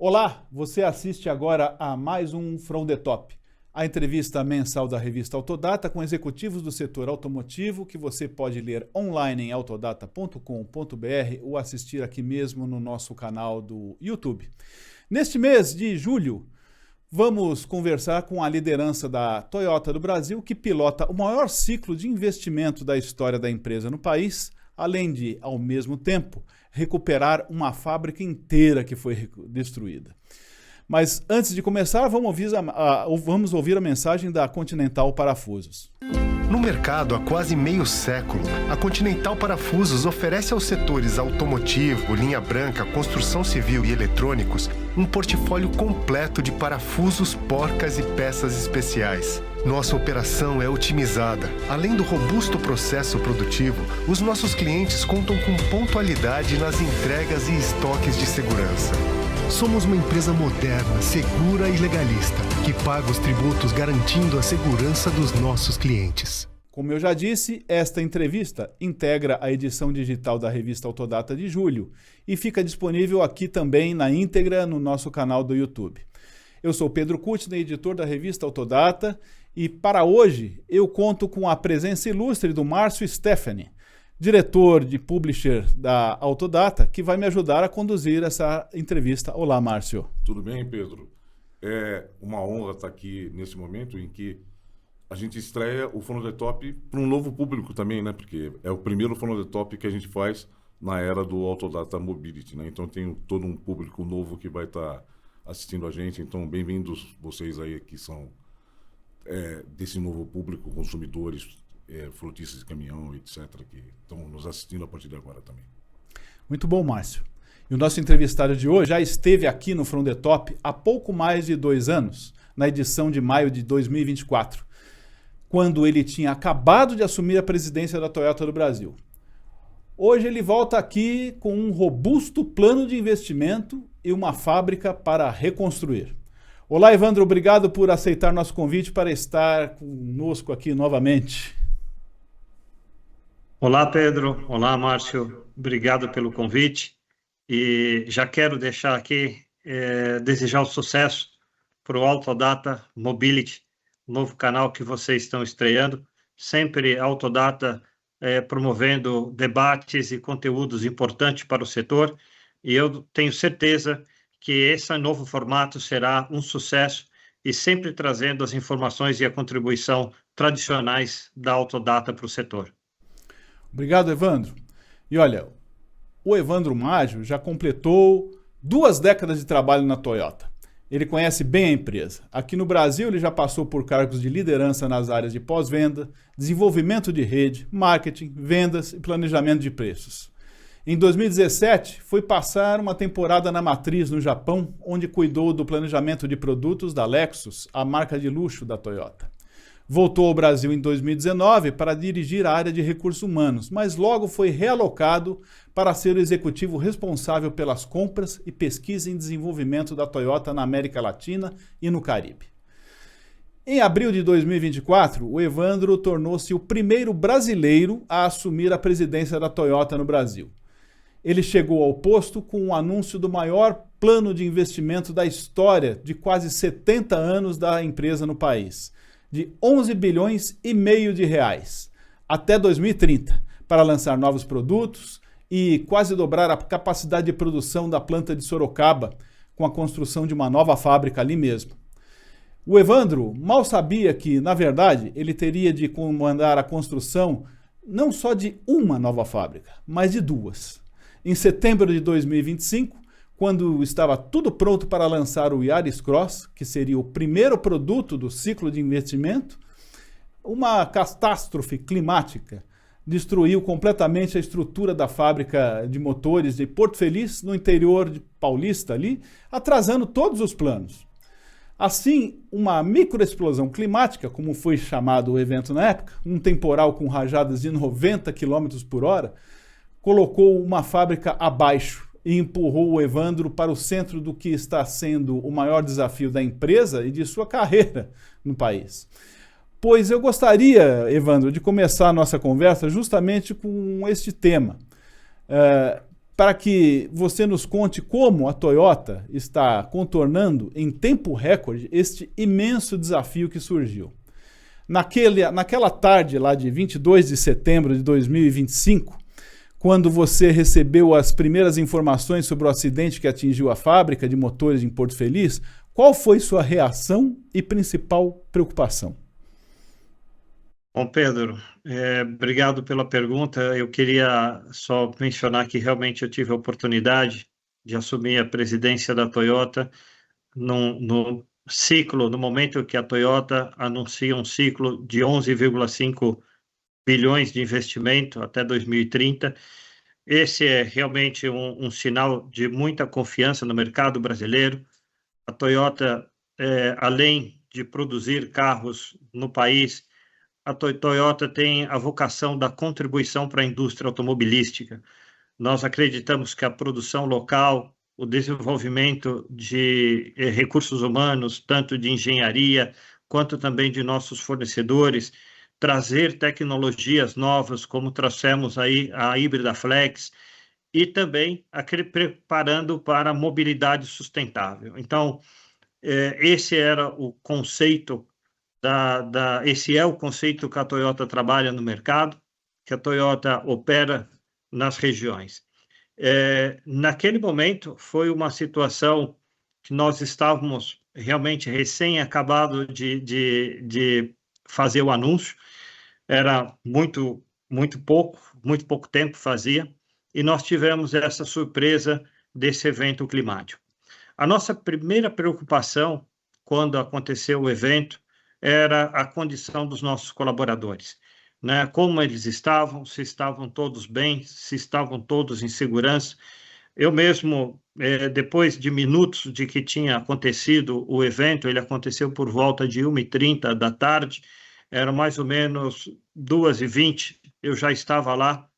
Olá, você assiste agora a mais um From the Top, a entrevista mensal da revista Autodata com executivos do setor automotivo que você pode ler online em autodata.com.br ou assistir aqui mesmo no nosso canal do YouTube. Neste mês de julho, vamos conversar com a liderança da Toyota do Brasil, que pilota o maior ciclo de investimento da história da empresa no país, além de, ao mesmo tempo, recuperar uma fábrica inteira que foi destruída. Mas antes de começar, vamos ouvir a mensagem da Continental Parafusos. No mercado há quase meio século, a Continental Parafusos oferece aos setores automotivo, linha branca, construção civil e eletrônicos um portfólio completo de parafusos, porcas e peças especiais. Nossa operação é otimizada. Além do robusto processo produtivo, os nossos clientes contam com pontualidade nas entregas e estoques de segurança. Somos uma empresa moderna, segura e legalista, que paga os tributos garantindo a segurança dos nossos clientes. Como eu já disse, esta entrevista integra a edição digital da revista Autodata de julho e fica disponível aqui também na íntegra no nosso canal do YouTube. Eu sou Pedro Kutner, editor da revista Autodata, e para hoje eu conto com a presença ilustre do Márcio Stefani, diretor de publisher da Autodata, que vai me ajudar a conduzir essa entrevista. Olá, Márcio. Tudo bem, Pedro? É uma honra estar aqui nesse momento em que a gente estreia o From the Top para um novo público também, né? Porque é o primeiro From the Top que a gente faz na era do Autodata Mobility, né? Então tem todo um público novo que vai estar assistindo a gente. Então, bem-vindos vocês aí que são desse novo público, consumidores, frotistas de caminhão, etc., que estão nos assistindo a partir de agora também. Muito bom, Márcio. E o nosso entrevistado de hoje já esteve aqui no From the Top há pouco mais de 2 anos, na edição de maio de 2024, quando ele tinha acabado de assumir a presidência da Toyota do Brasil. Hoje ele volta aqui com um robusto plano de investimento e uma fábrica para reconstruir. Olá, Evandro, obrigado por aceitar nosso convite para estar conosco aqui novamente. Olá, Pedro. Olá, Márcio. Obrigado pelo convite. E já quero deixar aqui, desejar o sucesso para o Autodata Mobility, novo canal que vocês estão estreando. Sempre Autodata promovendo debates e conteúdos importantes para o setor. E eu tenho certeza que esse novo formato será um sucesso e sempre trazendo as informações e a contribuição tradicionais da Autodata para o setor. Obrigado, Evandro. E olha, o Evandro Maggio já completou 2 décadas de trabalho na Toyota. Ele conhece bem a empresa. Aqui no Brasil, ele já passou por cargos de liderança nas áreas de pós-venda, desenvolvimento de rede, marketing, vendas e planejamento de preços. Em 2017, foi passar uma temporada na Matriz, no Japão, onde cuidou do planejamento de produtos da Lexus, a marca de luxo da Toyota. Voltou ao Brasil em 2019 para dirigir a área de recursos humanos, mas logo foi realocado para ser o executivo responsável pelas compras e pesquisa em desenvolvimento da Toyota na América Latina e no Caribe. Em abril de 2024, o Evandro tornou-se o primeiro brasileiro a assumir a presidência da Toyota no Brasil. Ele chegou ao posto com o anúncio do maior plano de investimento da história de quase 70 anos da empresa no país, de 11 bilhões e meio de reais, até 2030, para lançar novos produtos e quase dobrar a capacidade de produção da planta de Sorocaba, com a construção de uma nova fábrica ali mesmo. O Evandro mal sabia que, na verdade, ele teria de comandar a construção não só de uma nova fábrica, mas de 2. Em setembro de 2025, quando estava tudo pronto para lançar o Yaris Cross, que seria o primeiro produto do ciclo de investimento, uma catástrofe climática destruiu completamente a estrutura da fábrica de motores de Porto Feliz, no interior de Paulista, ali, atrasando todos os planos. Assim, uma microexplosão climática, como foi chamado o evento na época, um temporal com rajadas de 90 km por hora, colocou uma fábrica abaixo e empurrou o Evandro para o centro do que está sendo o maior desafio da empresa e de sua carreira no país. Pois eu gostaria, Evandro, de começar a nossa conversa justamente com este tema. para que você nos conte como a Toyota está contornando em tempo recorde este imenso desafio que surgiu. Naquela tarde lá de 22 de setembro de 2025, quando você recebeu as primeiras informações sobre o acidente que atingiu a fábrica de motores em Porto Feliz, qual foi sua reação e principal preocupação? Bom, Pedro, obrigado pela pergunta. Eu queria só mencionar que realmente eu tive a oportunidade de assumir a presidência da Toyota no momento que a Toyota anuncia um ciclo de 11,5 bilhões de investimento até 2030. Esse é realmente um sinal de muita confiança no mercado brasileiro. A Toyota, além de produzir carros no país, a Toyota tem a vocação da contribuição para a indústria automobilística. Nós acreditamos que a produção local, o desenvolvimento de recursos humanos, tanto de engenharia quanto também de nossos fornecedores, trazer tecnologias novas, como trouxemos aí a Híbrida Flex, e também preparando para a mobilidade sustentável. Então, esse era o conceito esse é o conceito que a Toyota trabalha no mercado, que a Toyota opera nas regiões. Naquele momento, foi uma situação que nós estávamos realmente recém-acabado de fazer o anúncio, era muito pouco tempo fazia, e nós tivemos essa surpresa desse evento climático. A nossa primeira preocupação, quando aconteceu o evento, era a condição dos nossos colaboradores, né? Como eles estavam, se estavam todos bem, se estavam todos em segurança. Eu mesmo, depois de minutos de que tinha acontecido o evento, ele aconteceu por volta de 1h30 da tarde, era mais ou menos 2h20, eu já estava lá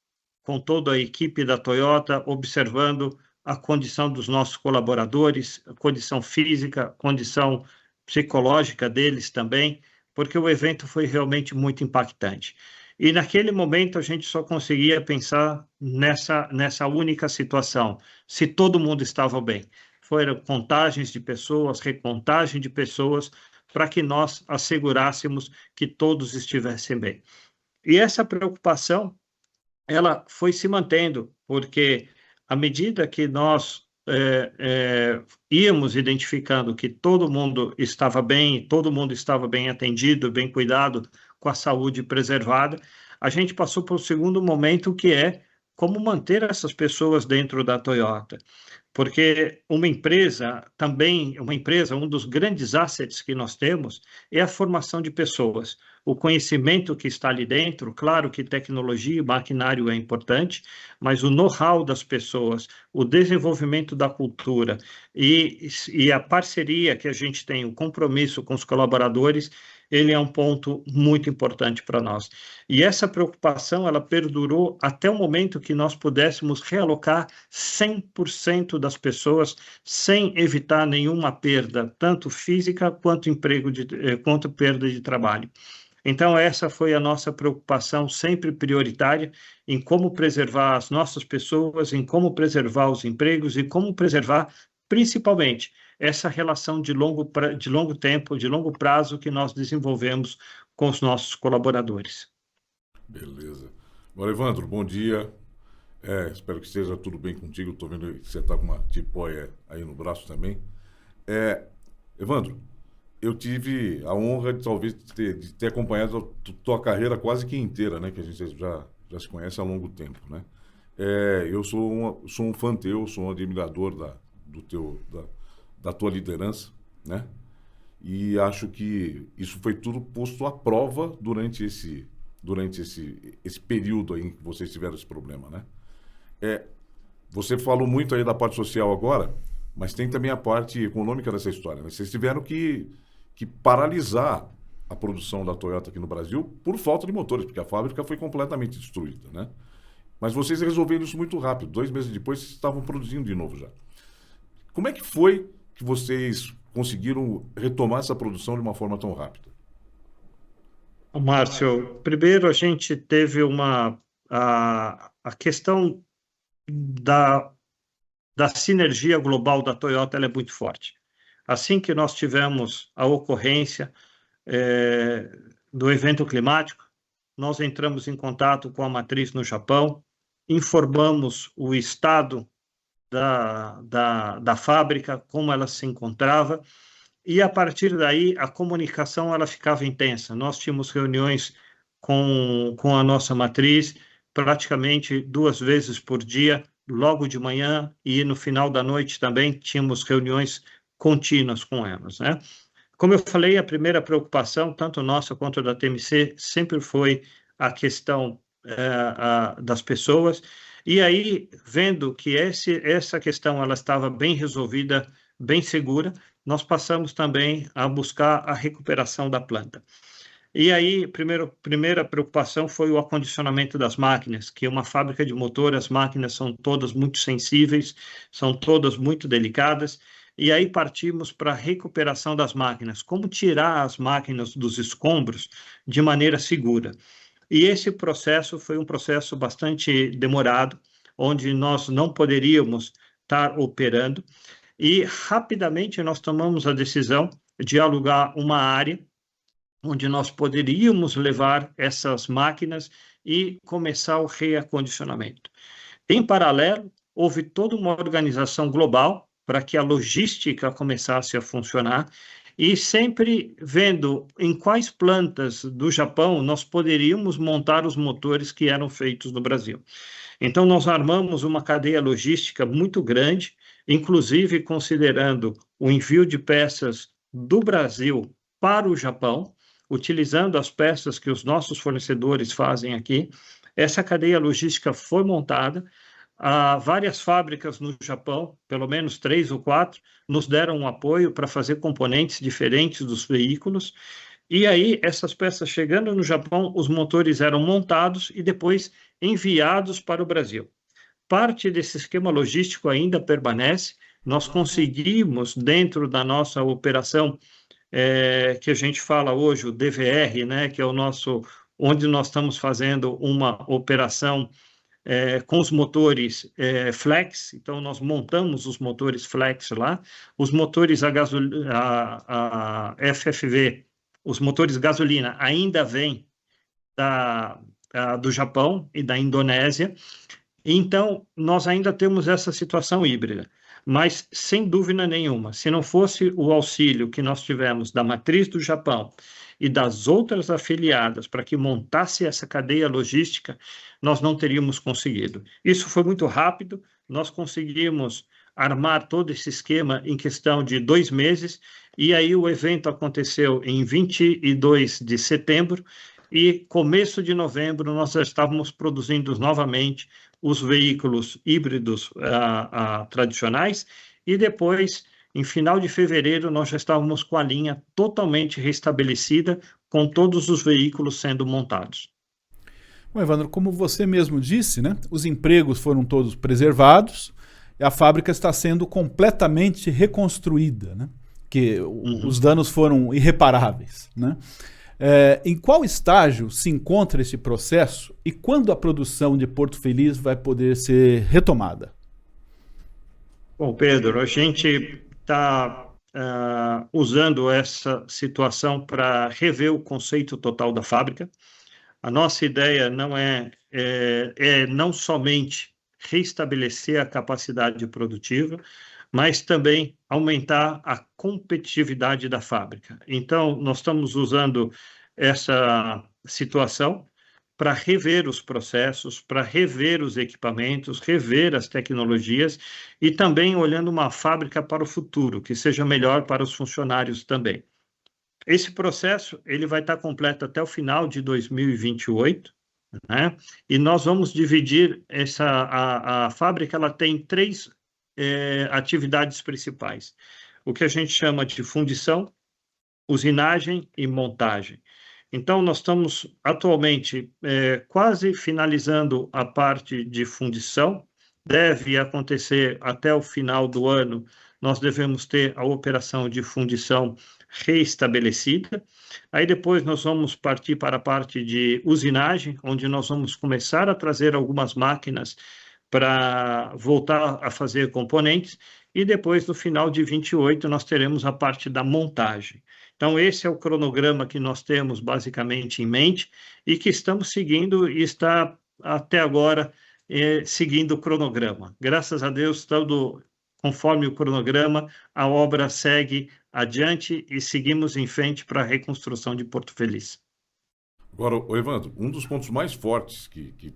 com toda a equipe da Toyota, observando a condição dos nossos colaboradores, a condição física, a condição psicológica deles também, porque o evento foi realmente muito impactante. E naquele momento a gente só conseguia pensar nessa única situação, se todo mundo estava bem. Foram contagens de pessoas, recontagem de pessoas, para que nós assegurássemos que todos estivessem bem. E essa preocupação, ela foi se mantendo, porque à medida que nós íamos identificando que todo mundo estava bem atendido, bem cuidado, com a saúde preservada, a gente passou para o segundo momento, que é como manter essas pessoas dentro da Toyota. Porque uma empresa, um dos grandes assets que nós temos é a formação de pessoas. O conhecimento que está ali dentro, claro que tecnologia e maquinário é importante, mas o know-how das pessoas, o desenvolvimento da cultura e a parceria que a gente tem, o compromisso com os colaboradores, ele é um ponto muito importante para nós. E essa preocupação, ela perdurou até o momento que nós pudéssemos realocar 100% das pessoas sem evitar nenhuma perda, tanto física quanto quanto perda de trabalho. Então, essa foi a nossa preocupação sempre prioritária em como preservar as nossas pessoas, em como preservar os empregos e como preservar, principalmente, essa relação de longo tempo, de longo prazo que nós desenvolvemos com os nossos colaboradores. Beleza. Agora, Evandro, bom dia. Espero que esteja tudo bem contigo. Estou vendo que você está com uma tipóia aí no braço também. Evandro, eu tive a honra de talvez de ter acompanhado a tua carreira quase que inteira, né? Que a gente já se conhece há longo tempo, né? Eu sou um fã teu, sou um admirador da tua liderança, né? E acho que isso foi tudo posto à prova durante esse período aí em que vocês tiveram esse problema, né? Você falou muito aí da parte social agora, mas tem também a parte econômica dessa história, né? Vocês tiveram que paralisar a produção da Toyota aqui no Brasil por falta de motores, porque a fábrica foi completamente destruída, né? Mas vocês resolveram isso muito rápido. 2 meses depois, vocês estavam produzindo de novo já. Como é que foi que vocês conseguiram retomar essa produção de uma forma tão rápida? Márcio, primeiro a gente teve a questão da da sinergia global da Toyota, ela é muito forte. Assim que nós tivemos a ocorrência do evento climático, nós entramos em contato com a matriz no Japão, informamos o estado da fábrica, como ela se encontrava, e a partir daí a comunicação ela ficava intensa. Nós tínhamos reuniões com a nossa matriz praticamente 2 vezes por dia, logo de manhã e no final da noite também tínhamos reuniões contínuas com elas, né? Como eu falei, a primeira preocupação, tanto nossa quanto da TMC, sempre foi a questão das pessoas. E aí, vendo que essa questão ela estava bem resolvida, bem segura, nós passamos também a buscar a recuperação da planta. E aí, primeira preocupação foi o acondicionamento das máquinas, que uma fábrica de motor, as máquinas são todas muito sensíveis, são todas muito delicadas, e aí partimos para a recuperação das máquinas, como tirar as máquinas dos escombros de maneira segura. E esse processo foi um processo bastante demorado, onde nós não poderíamos estar operando, e rapidamente nós tomamos a decisão de alugar uma área onde nós poderíamos levar essas máquinas e começar o reacondicionamento. Em paralelo, houve toda uma organização global para que a logística começasse a funcionar e sempre vendo em quais plantas do Japão nós poderíamos montar os motores que eram feitos no Brasil. Então, nós armamos uma cadeia logística muito grande, inclusive considerando o envio de peças do Brasil para o Japão, utilizando as peças que os nossos fornecedores fazem aqui. Essa cadeia logística foi montada. Várias fábricas no Japão, pelo menos 3 ou 4, nos deram um apoio para fazer componentes diferentes dos veículos. E aí, essas peças chegando no Japão, os motores eram montados e depois enviados para o Brasil. Parte desse esquema logístico ainda permanece. Nós conseguimos, dentro da nossa operação, que a gente fala hoje, o DVR, né, que é o nosso, onde nós estamos fazendo uma operação com os motores flex, então nós montamos os motores flex lá, os motores a FFV, os motores gasolina ainda vêm do Japão e da Indonésia, então nós ainda temos essa situação híbrida, mas sem dúvida nenhuma, se não fosse o auxílio que nós tivemos da matriz do Japão e das outras afiliadas para que montasse essa cadeia logística, nós não teríamos conseguido. Isso foi muito rápido, nós conseguimos armar todo esse esquema em questão de 2 meses, e aí o evento aconteceu em 22 de setembro, e começo de novembro nós já estávamos produzindo novamente os veículos híbridos tradicionais, e depois, em final de fevereiro, nós já estávamos com a linha totalmente restabelecida, com todos os veículos sendo montados. Bom, Evandro, como você mesmo disse, né, os empregos foram todos preservados, e a fábrica está sendo completamente reconstruída, né, que os danos foram irreparáveis, né? Em qual estágio se encontra esse processo e quando a produção de Porto Feliz vai poder ser retomada? Bom, Pedro, a gente está usando essa situação para rever o conceito total da fábrica. A nossa ideia não é não somente restabelecer a capacidade produtiva, mas também aumentar a competitividade da fábrica. Então, nós estamos usando essa situação para rever os processos, para rever os equipamentos, rever as tecnologias e também olhando uma fábrica para o futuro, que seja melhor para os funcionários também. Esse processo ele vai estar completo até o final de 2028, né? E nós vamos dividir a fábrica, ela tem 3 atividades principais. O que a gente chama de fundição, usinagem e montagem. Então, nós estamos atualmente quase finalizando a parte de fundição. Deve acontecer até o final do ano, nós devemos ter a operação de fundição reestabelecida. Aí depois nós vamos partir para a parte de usinagem, onde nós vamos começar a trazer algumas máquinas para voltar a fazer componentes, e depois, no final de 28, nós teremos a parte da montagem. Então, esse é o cronograma que nós temos basicamente em mente e que estamos seguindo e está até agora seguindo o cronograma. Graças a Deus, tudo conforme o cronograma, a obra segue adiante e seguimos em frente para a reconstrução de Porto Feliz. Agora, Evandro, um dos pontos mais fortes que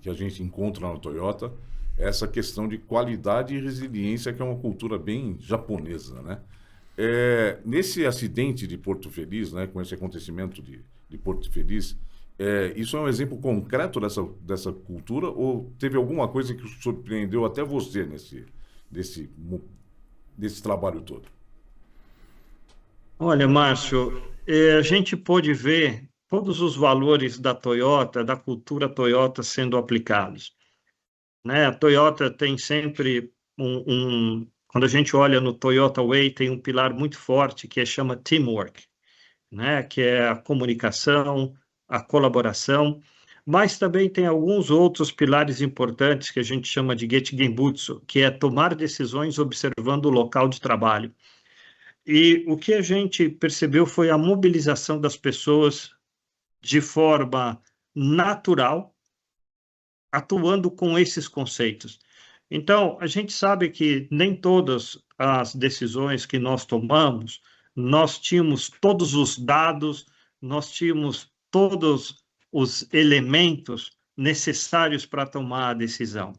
a gente encontra na Toyota é essa questão de qualidade e resiliência, que é uma cultura bem japonesa, né? Nesse acidente de Porto Feliz, né, com esse acontecimento de Porto Feliz, isso é um exemplo concreto dessa cultura, ou teve alguma coisa que surpreendeu até você desse trabalho todo? Olha, Márcio, a gente pôde ver todos os valores da Toyota, da cultura Toyota sendo aplicados, né? A Toyota tem sempre quando a gente olha no Toyota Way, tem um pilar muito forte que chama Teamwork, né? Que é a comunicação, a colaboração, mas também tem alguns outros pilares importantes que a gente chama de Gechi Genbutsu, que é tomar decisões observando o local de trabalho. E o que a gente percebeu foi a mobilização das pessoas de forma natural, atuando com esses conceitos. Então, a gente sabe que nem todas as decisões que nós tomamos, nós tínhamos todos os dados, nós tínhamos todos os elementos necessários para tomar a decisão.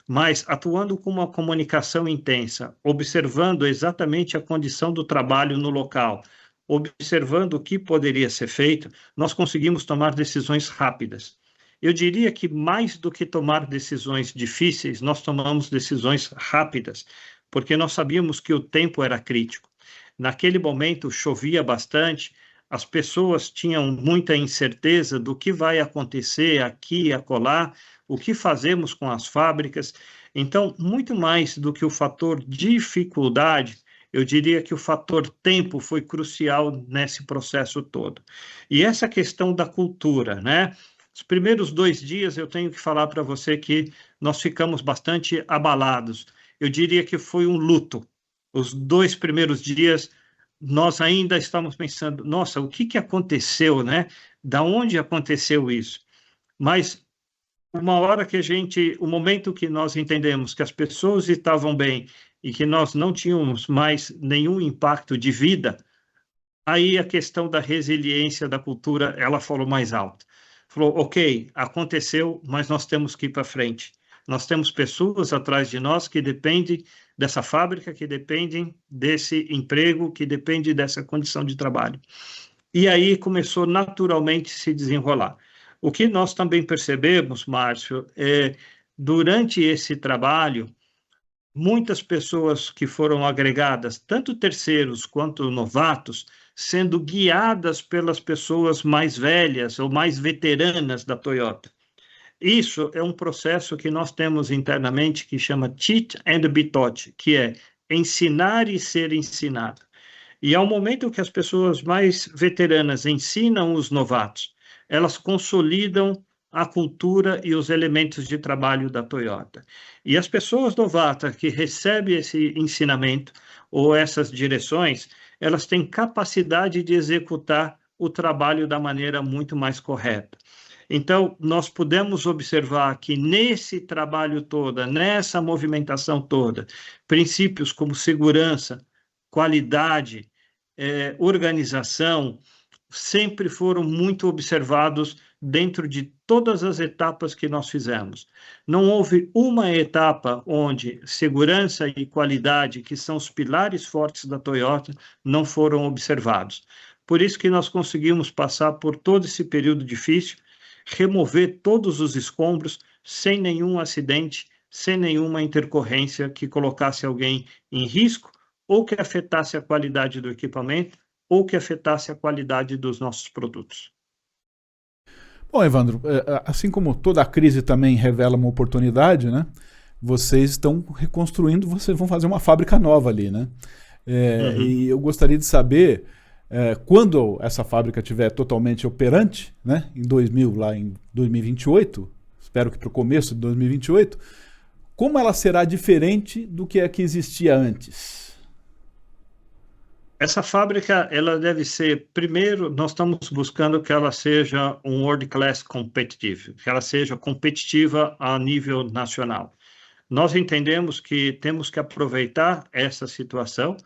Mas, atuando com uma comunicação intensa, observando exatamente a condição do trabalho no local, observando o que poderia ser feito, nós conseguimos tomar decisões rápidas. Eu diria que mais do que tomar decisões difíceis, nós tomamos decisões rápidas, porque nós sabíamos que o tempo era crítico. Naquele momento chovia bastante, as pessoas tinham muita incerteza do que vai acontecer aqui e acolá, o que fazemos com as fábricas. Então, muito mais do que o fator dificuldade, eu diria que o fator tempo foi crucial nesse processo todo. E essa questão da cultura, né? Os primeiros 2 dias, eu tenho que falar para você que nós ficamos bastante abalados. Eu diria que foi um luto. Os 2 primeiros dias, nós ainda estamos pensando, nossa, o que aconteceu, né? Da onde aconteceu isso? Mas uma hora que o momento que nós entendemos que as pessoas estavam bem e que nós não tínhamos mais nenhum impacto de vida, aí a questão da resiliência da cultura, ela falou mais alto. Falou, ok, aconteceu, mas nós temos que ir para frente. Nós temos pessoas atrás de nós que dependem dessa fábrica, que dependem desse emprego, que dependem dessa condição de trabalho. E aí começou naturalmente a se desenrolar. O que nós também percebemos, Márcio, durante esse trabalho, muitas pessoas que foram agregadas, tanto terceiros quanto novatos, sendo guiadas pelas pessoas mais velhas ou mais veteranas da Toyota. Isso é um processo que nós temos internamente que chama Teach and be taught, que é ensinar e ser ensinado. E ao momento que as pessoas mais veteranas ensinam os novatos, elas consolidam a cultura e os elementos de trabalho da Toyota. E as pessoas novatas que recebem esse ensinamento ou essas direções, elas têm capacidade de executar o trabalho da maneira muito mais correta. Então, nós podemos observar que nesse trabalho todo, nessa movimentação toda, princípios como segurança, qualidade, organização, sempre foram muito observados dentro de todas as etapas que nós fizemos. Não houve uma etapa onde segurança e qualidade, que são os pilares fortes da Toyota, não foram observados. Por isso que nós conseguimos passar por todo esse período difícil, remover todos os escombros sem nenhum acidente, sem nenhuma intercorrência que colocasse alguém em risco ou que afetasse a qualidade do equipamento ou que afetasse a qualidade dos nossos produtos. Bom, Evandro, assim como toda a crise também revela uma oportunidade, né? Vocês estão reconstruindo, vocês vão fazer uma fábrica nova ali, né? E eu gostaria de saber, quando essa fábrica estiver totalmente operante, né? Em 2028, espero que para o começo de 2028, como ela será diferente do que a que existia antes? Essa fábrica, ela deve ser, primeiro, nós estamos buscando que ela seja um world class competitive, que ela seja competitiva a nível nacional. Nós entendemos que temos que aproveitar essa situação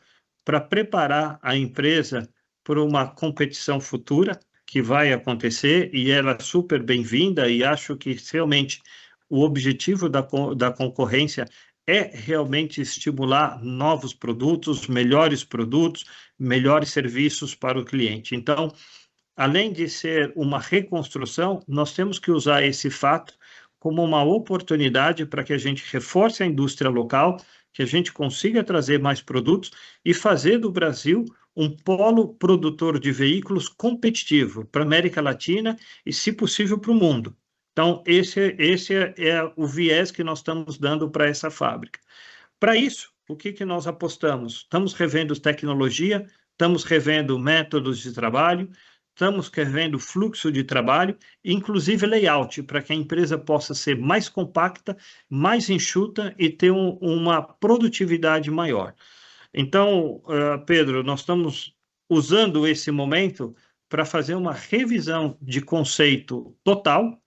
para preparar a empresa para uma competição futura que vai acontecer, e ela é super bem-vinda, e acho que realmente o objetivo da concorrência é realmente estimular novos produtos, melhores serviços para o cliente. Então, além de ser uma reconstrução, nós temos que usar esse fato como uma oportunidade para que a gente reforce a indústria local, que a gente consiga trazer mais produtos e fazer do Brasil um polo produtor de veículos competitivo para a América Latina e, se possível, para o mundo. Então, esse é o viés que nós estamos dando para essa fábrica. Para isso, o que nós apostamos? Estamos revendo tecnologia, estamos revendo métodos de trabalho, estamos revendo fluxo de trabalho, inclusive layout, para que a empresa possa ser mais compacta, mais enxuta e ter uma produtividade maior. Então, Pedro, nós estamos usando esse momento para fazer uma revisão de conceito total,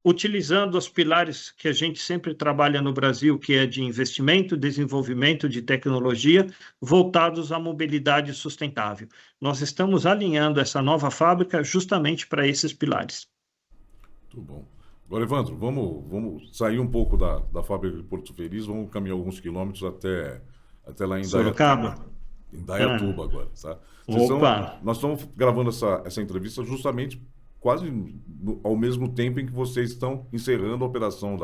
utilizando os pilares que a gente sempre trabalha no Brasil, que é de investimento, desenvolvimento de tecnologia, voltados à mobilidade sustentável. Nós estamos alinhando essa nova fábrica justamente para esses pilares. Muito bom. Agora, Evandro, vamos sair um pouco da fábrica de Porto Feliz, vamos caminhar alguns quilômetros até lá em Sorocaba. Indaiatuba agora, tá? Nós estamos gravando essa entrevista justamente quase ao mesmo tempo em que vocês estão encerrando a operação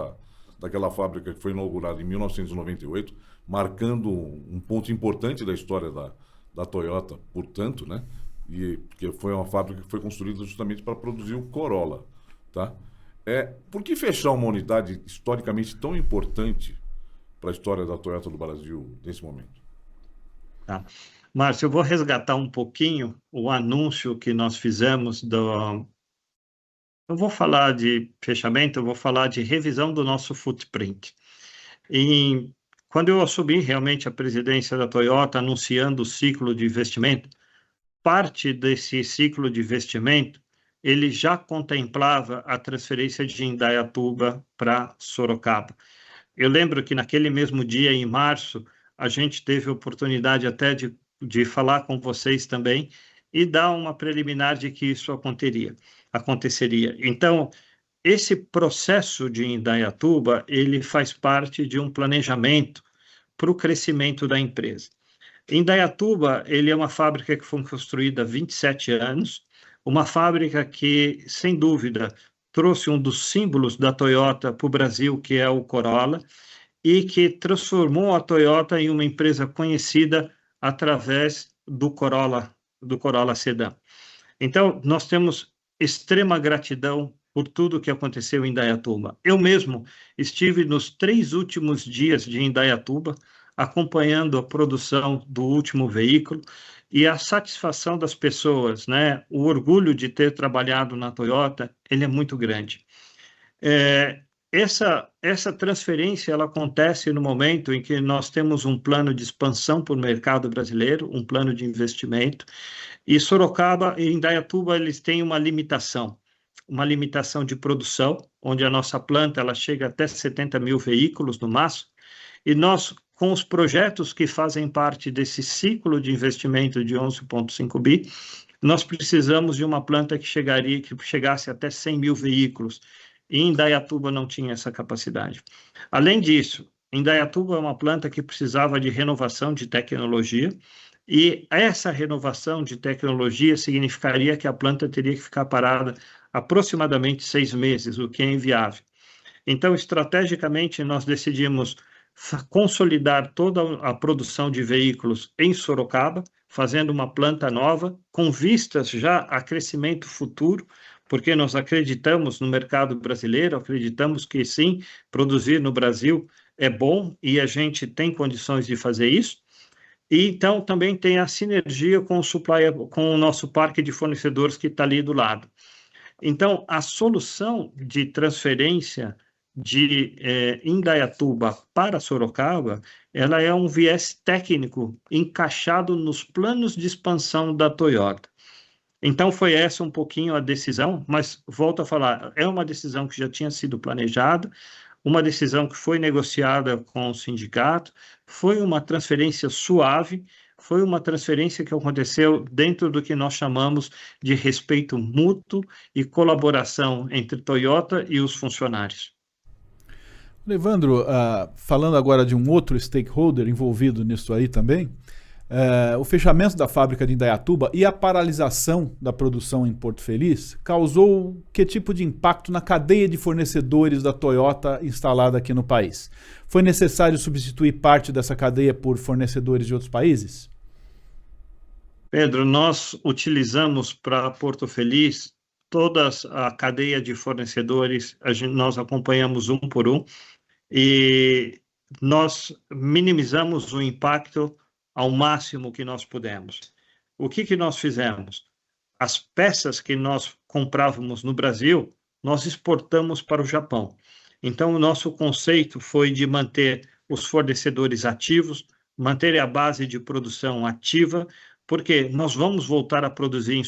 daquela fábrica que foi inaugurada em 1998, marcando um ponto importante da história da Toyota, portanto, né? E porque foi uma fábrica que foi construída justamente para produzir o Corolla, tá? Por que fechar uma unidade historicamente tão importante para a história da Toyota do Brasil nesse momento? Tá. Márcio, eu vou resgatar um pouquinho o anúncio que nós fizemos Eu vou falar de fechamento, eu vou falar de revisão do nosso footprint. Quando eu assumi realmente a presidência da Toyota, anunciando o ciclo de investimento, parte desse ciclo de investimento, ele já contemplava a transferência de Indaiatuba para Sorocaba. Eu lembro que naquele mesmo dia, em março, a gente teve a oportunidade até de falar com vocês também e dar uma preliminar de que isso aconteceria. Então, esse processo de Indaiatuba, ele faz parte de um planejamento para o crescimento da empresa. Indaiatuba, ele é uma fábrica que foi construída há 27 anos, uma fábrica que, sem dúvida, trouxe um dos símbolos da Toyota para o Brasil, que é o Corolla, e que transformou a Toyota em uma empresa conhecida através do Corolla Sedan. Então, nós temos extrema gratidão por tudo que aconteceu em Indaiatuba. Eu mesmo estive nos 3 últimos dias de Indaiatuba, acompanhando a produção do último veículo, e a satisfação das pessoas, né? O orgulho de ter trabalhado na Toyota, ele é muito grande. Essa transferência ela acontece no momento em que nós temos um plano de expansão para o mercado brasileiro, um plano de investimento, e Sorocaba e Indaiatuba eles têm uma limitação de produção, onde a nossa planta ela chega até 70 mil veículos no máximo, e nós, com os projetos que fazem parte desse ciclo de investimento de 11,5 bi, nós precisamos de uma planta que chegasse até 100 mil veículos, e Indaiatuba não tinha essa capacidade. Além disso, Indaiatuba é uma planta que precisava de renovação de tecnologia, e essa renovação de tecnologia significaria que a planta teria que ficar parada aproximadamente 6 meses, o que é inviável. Então, estrategicamente, nós decidimos consolidar toda a produção de veículos em Sorocaba, fazendo uma planta nova, com vistas já a crescimento futuro, porque nós acreditamos no mercado brasileiro, acreditamos que sim, produzir no Brasil é bom e a gente tem condições de fazer isso. E então também tem a sinergia com o nosso parque de fornecedores que está ali do lado. Então, a solução de transferência de Indaiatuba para Sorocaba, ela é um viés técnico encaixado nos planos de expansão da Toyota. Então, foi essa um pouquinho a decisão, mas volto a falar, é uma decisão que já tinha sido planejada, uma decisão que foi negociada com o sindicato, foi uma transferência suave, foi uma transferência que aconteceu dentro do que nós chamamos de respeito mútuo e colaboração entre Toyota e os funcionários. Evandro, falando agora de um outro stakeholder envolvido nisso aí também, o fechamento da fábrica de Indaiatuba e a paralisação da produção em Porto Feliz causou que tipo de impacto na cadeia de fornecedores da Toyota instalada aqui no país? Foi necessário substituir parte dessa cadeia por fornecedores de outros países? Pedro, nós utilizamos para Porto Feliz toda a cadeia de fornecedores, nós acompanhamos um por um e nós minimizamos o impacto ao máximo que nós pudemos. O que nós fizemos? As peças que nós comprávamos no Brasil, nós exportamos para o Japão. Então, o nosso conceito foi de manter os fornecedores ativos, manter a base de produção ativa, porque nós vamos voltar a produzir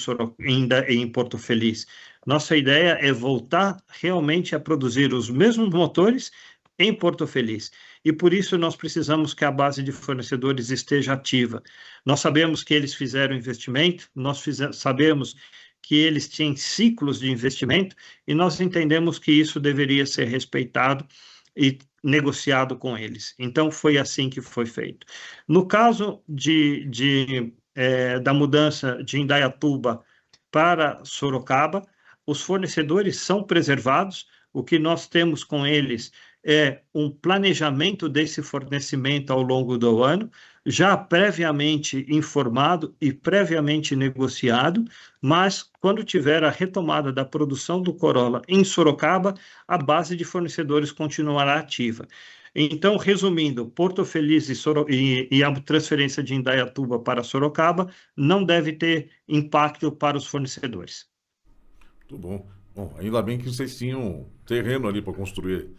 em Porto Feliz. Nossa ideia é voltar realmente a produzir os mesmos motores em Porto Feliz. E por isso nós precisamos que a base de fornecedores esteja ativa. Nós sabemos que eles fizeram investimento, sabemos que eles tinham ciclos de investimento e nós entendemos que isso deveria ser respeitado e negociado com eles. Então, foi assim que foi feito. No caso da mudança de Indaiatuba para Sorocaba, os fornecedores são preservados. O que nós temos com eles é um planejamento desse fornecimento ao longo do ano, já previamente informado e previamente negociado, mas quando tiver a retomada da produção do Corolla em Sorocaba, a base de fornecedores continuará ativa. Então, resumindo, Porto Feliz e a transferência de Indaiatuba para Sorocaba não deve ter impacto para os fornecedores. Muito bom. Bom, ainda bem que vocês tinham terreno ali para construir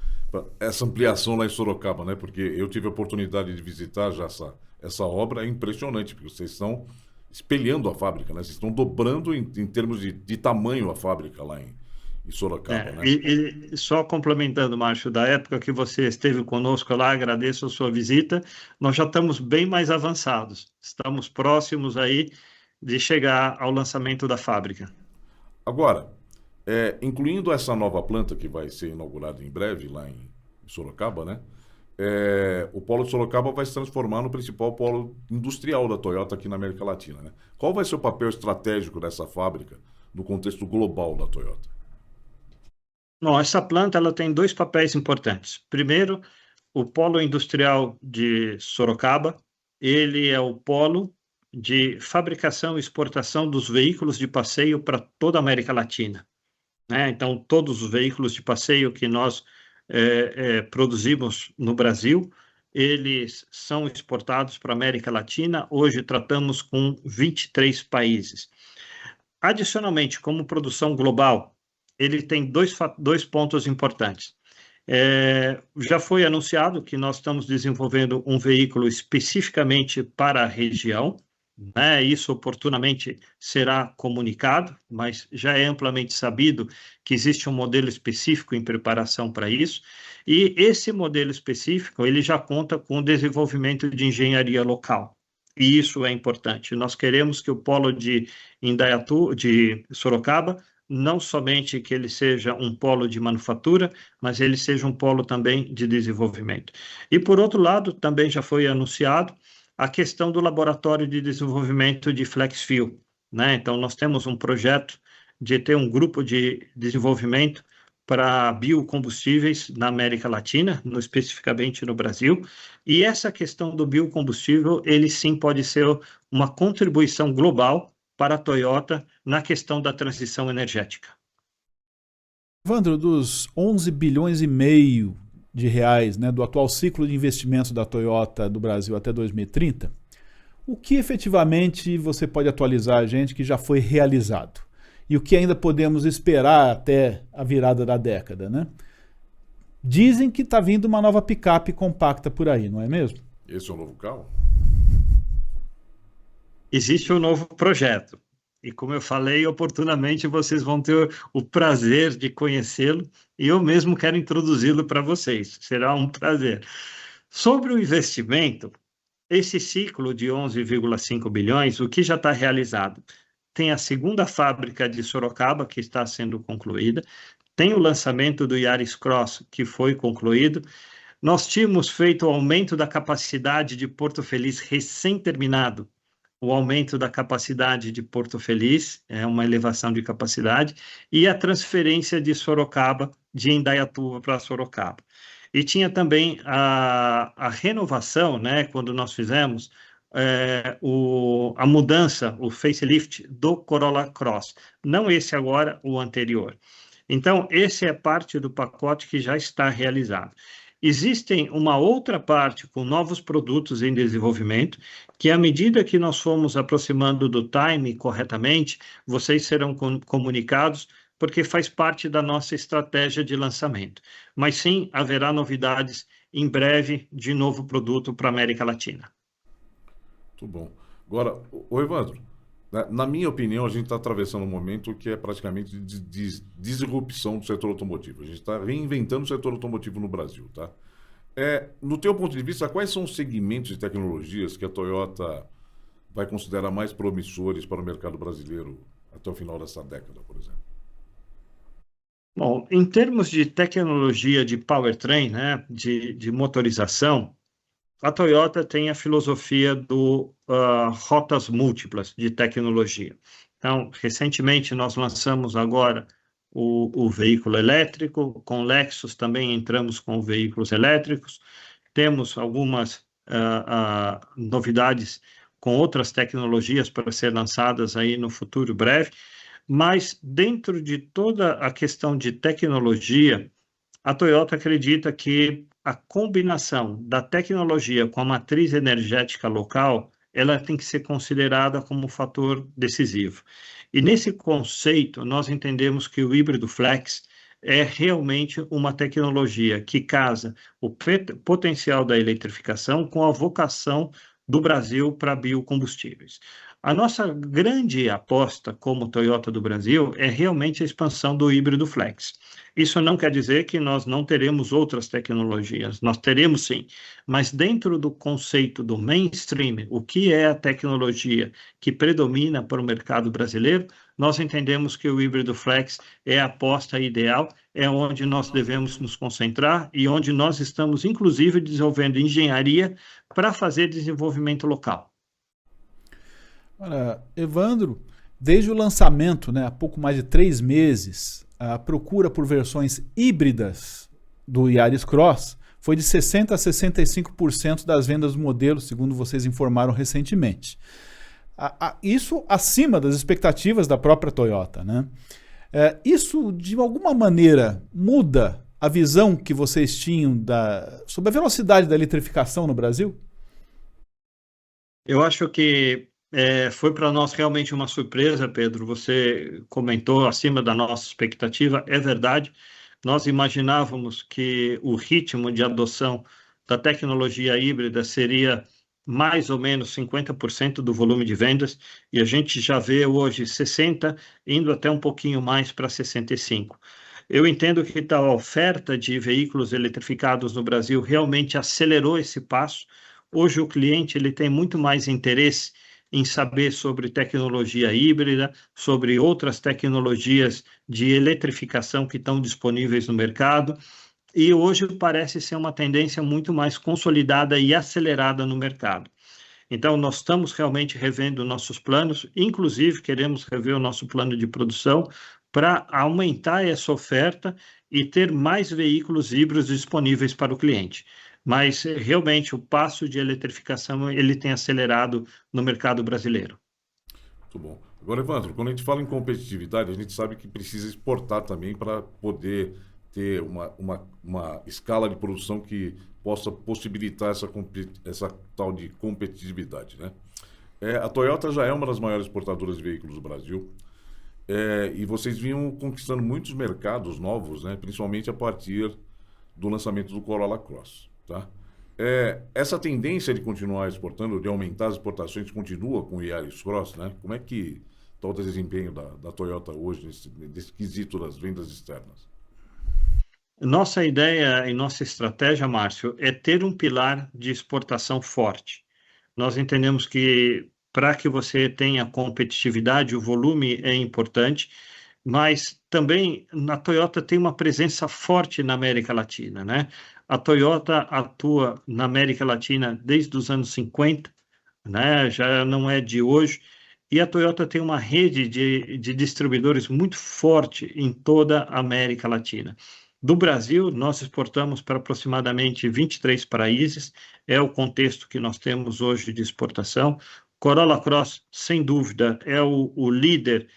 essa ampliação lá em Sorocaba, né? Porque eu tive a oportunidade de visitar já essa obra, é impressionante, porque vocês estão espelhando a fábrica, né? Vocês estão dobrando em termos de tamanho a fábrica lá em Sorocaba, né? E só complementando, Márcio, da época que você esteve conosco lá, agradeço a sua visita, nós já estamos bem mais avançados, estamos próximos aí de chegar ao lançamento da fábrica. Agora, incluindo essa nova planta que vai ser inaugurada em breve lá em Sorocaba, né? O polo de Sorocaba vai se transformar no principal polo industrial da Toyota aqui na América Latina, né? Qual vai ser o papel estratégico dessa fábrica no contexto global da Toyota? Bom, essa planta ela tem dois papéis importantes. Primeiro, o polo industrial de Sorocaba, ele é o polo de fabricação e exportação dos veículos de passeio para toda a América Latina. Então, todos os veículos de passeio que nós produzimos no Brasil, eles são exportados para a América Latina. Hoje, tratamos com 23 países. Adicionalmente, como produção global, ele tem dois pontos importantes. Já foi anunciado que nós estamos desenvolvendo um veículo especificamente para a região, né? Isso oportunamente será comunicado, mas já é amplamente sabido que existe um modelo específico em preparação para isso, e esse modelo específico ele já conta com o desenvolvimento de engenharia local, e isso é importante. Nós queremos que o polo de Sorocaba, não somente que ele seja um polo de manufatura, mas ele seja um polo também de desenvolvimento. E, por outro lado, também já foi anunciado a questão do laboratório de desenvolvimento de flex fuel, né? Então, nós temos um projeto de ter um grupo de desenvolvimento para biocombustíveis na América Latina, especificamente no Brasil, e essa questão do biocombustível, ele sim pode ser uma contribuição global para a Toyota na questão da transição energética. Evandro, dos 11 bilhões e meio de reais, né, do atual ciclo de investimentos da Toyota do Brasil até 2030, o que efetivamente você pode atualizar a gente que já foi realizado? E o que ainda podemos esperar até a virada da década, né? Dizem que está vindo uma nova picape compacta por aí, não é mesmo? Esse é o novo carro? Existe um novo projeto. E como eu falei, oportunamente vocês vão ter o prazer de conhecê-lo e eu mesmo quero introduzi-lo para vocês. Será um prazer. Sobre o investimento, esse ciclo de 11,5 bilhões, o que já está realizado? Tem a segunda fábrica de Sorocaba, que está sendo concluída, tem o lançamento do Yaris Cross, que foi concluído. Nós tínhamos feito o aumento da capacidade de Porto Feliz recém-terminado. O aumento da capacidade de Porto Feliz, é uma elevação de capacidade, e a transferência de Sorocaba, de Indaiatuba para Sorocaba. E tinha também a renovação, né, quando nós fizemos a mudança, o facelift do Corolla Cross. Não esse agora, o anterior. Então, esse é parte do pacote que já está realizado. Existem uma outra parte com novos produtos em desenvolvimento, que à medida que nós formos aproximando do time corretamente, vocês serão comunicados, porque faz parte da nossa estratégia de lançamento. Mas sim, haverá novidades em breve de novo produto para a América Latina. Muito bom. Agora, ô Evandro, na minha opinião, a gente está atravessando um momento que é praticamente de disrupção do setor automotivo. A gente está reinventando o setor automotivo no Brasil, tá? No teu ponto de vista, quais são os segmentos de tecnologias que a Toyota vai considerar mais promissores para o mercado brasileiro até o final dessa década, por exemplo? Bom, em termos de tecnologia de powertrain, né, de motorização, a Toyota tem a filosofia do rotas múltiplas de tecnologia. Então, recentemente nós lançamos agora o veículo elétrico, com Lexus também entramos com veículos elétricos, temos algumas novidades com outras tecnologias para ser lançadas aí no futuro breve, mas dentro de toda a questão de tecnologia, a Toyota acredita que a combinação da tecnologia com a matriz energética local, ela tem que ser considerada como um fator decisivo. E nesse conceito, nós entendemos que o híbrido flex é realmente uma tecnologia que casa o potencial da eletrificação com a vocação do Brasil para biocombustíveis. A nossa grande aposta como Toyota do Brasil é realmente a expansão do híbrido flex. Isso não quer dizer que nós não teremos outras tecnologias, nós teremos sim, mas dentro do conceito do mainstream, o que é a tecnologia que predomina para o mercado brasileiro, nós entendemos que o híbrido flex é a aposta ideal, é onde nós devemos nos concentrar e onde nós estamos, inclusive, desenvolvendo engenharia para fazer desenvolvimento local. Ora, Evandro, desde o lançamento, né, há pouco mais de 3 meses, a procura por versões híbridas do Yaris Cross foi de 60% a 65% das vendas do modelo, segundo vocês informaram recentemente. Isso acima das expectativas da própria Toyota, né? Isso, de alguma maneira, muda a visão que vocês tinham sobre a velocidade da eletrificação no Brasil? Eu acho que foi para nós realmente uma surpresa, Pedro. Você comentou acima da nossa expectativa, é verdade. Nós imaginávamos que o ritmo de adoção da tecnologia híbrida seria mais ou menos 50% do volume de vendas, e a gente já vê hoje 60%, indo até um pouquinho mais para 65%. Eu entendo que a oferta de veículos eletrificados no Brasil realmente acelerou esse passo. Hoje o cliente ele tem muito mais interesse em saber sobre tecnologia híbrida, sobre outras tecnologias de eletrificação que estão disponíveis no mercado, e hoje parece ser uma tendência muito mais consolidada e acelerada no mercado. Então, nós estamos realmente revendo nossos planos, inclusive queremos rever o nosso plano de produção para aumentar essa oferta e ter mais veículos híbridos disponíveis para o cliente. Mas, realmente, o passo de eletrificação ele tem acelerado no mercado brasileiro. Muito bom. Agora, Evandro, quando a gente fala em competitividade, a gente sabe que precisa exportar também para poder ter uma escala de produção que possa possibilitar essa tal de competitividade, né? A Toyota já é uma das maiores exportadoras de veículos do Brasil, e vocês vinham conquistando muitos mercados novos, né? Principalmente a partir do lançamento do Corolla Cross, tá? Essa tendência de continuar exportando, de aumentar as exportações, continua com o Yaris Cross, né? Como é que está o desempenho da Toyota hoje nesse quesito das vendas externas? Nossa ideia e nossa estratégia, Márcio, é ter um pilar de exportação forte. Nós entendemos que para que você tenha competitividade, o volume é importante, mas também a Toyota tem uma presença forte na América Latina, né? A Toyota atua na América Latina desde os anos 50, né? Já não é de hoje, e a Toyota tem uma rede de distribuidores muito forte em toda a América Latina. Do Brasil, nós exportamos para aproximadamente 23 países, é o contexto que nós temos hoje de exportação. Corolla Cross, sem dúvida, é o líder